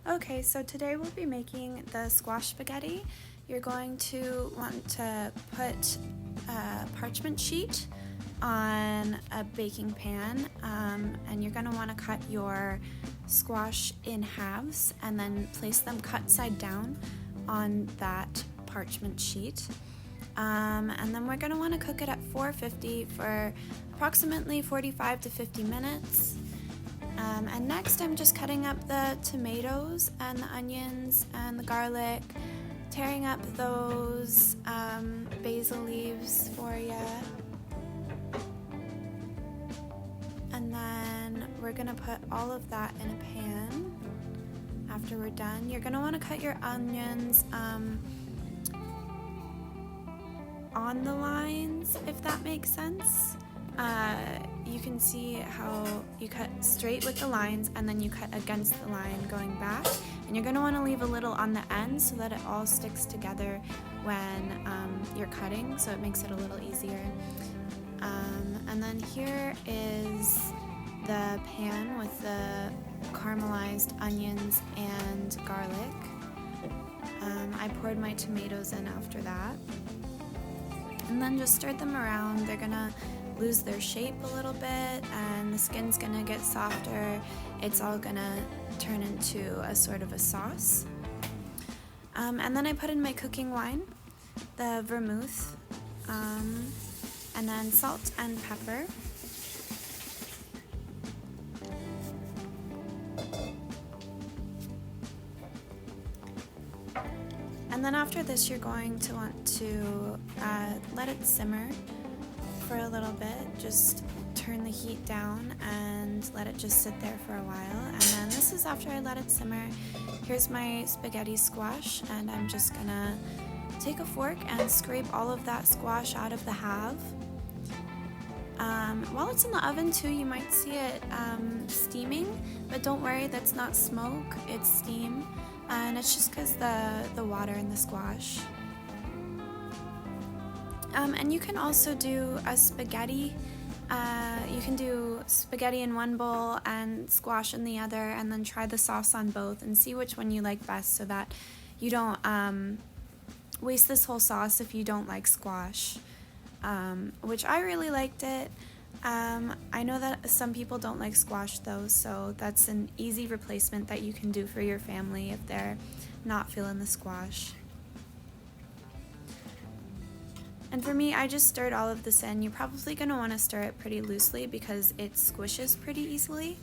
Okay, so today we'll be making the squash spaghetti. You're going to want to put a parchment sheet on a baking pan, and you're going to want to cut your squash in halves and then place them cut side down on that parchment sheet. And then we're going to want to cook it at 450 for approximately 45 to 50 minutes. And next I'm just cutting up the tomatoes and the onions and the garlic, tearing up those basil leaves for you. And then we're gonna put all of that in a pan. After we're done, you're gonna wanna cut your onions on the lines, if that makes sense. You can see how you cut straight with the lines and then you cut against the line going back, and you're going to want to leave a little on the end so that it all sticks together when you're cutting, so it makes it a little easier. And then here is the pan with the caramelized onions and garlic. I poured my tomatoes in after that, and then just stirred them around. They're gonna lose their shape a little bit and the skin's gonna get softer. It's all gonna turn into a sort of a sauce. And then I put in my cooking wine, the vermouth, and then salt and pepper. And then after this, you're going to want to let it simmer for a little bit. Just turn the heat down and let it just sit there for a while. And then this is after I let it simmer. Here's my spaghetti squash, and I'm just gonna take a fork and scrape all of that squash out of the halve. While it's in the oven too, you might see it steaming, but don't worry, that's not smoke, it's steam, and it's just because the water in the squash. And you can also do a spaghetti. You can do spaghetti in one bowl and squash in the other, and then try the sauce on both and see which one you like best, so that you don't waste this whole sauce if you don't like squash, which I really liked it. I know that some people don't like squash though, so that's an easy replacement that you can do for your family if they're not feeling the squash. And for me, I just stirred all of this in. You're probably going to want to stir it pretty loosely because it squishes pretty easily.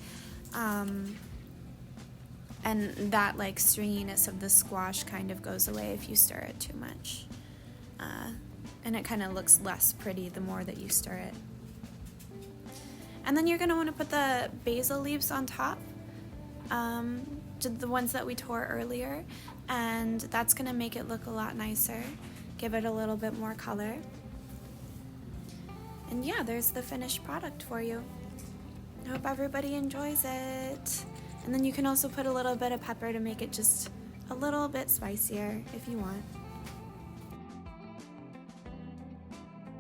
And that like stringiness of the squash kind of goes away if you stir it too much. And it kind of looks less pretty the more that you stir it. And then you're going to want to put the basil leaves on top, the ones that we tore earlier, and that's going to make it look a lot nicer. Give it a little bit more color. And yeah, there's the finished product for you. I hope everybody enjoys it. And then you can also put a little bit of pepper to make it just a little bit spicier if you want.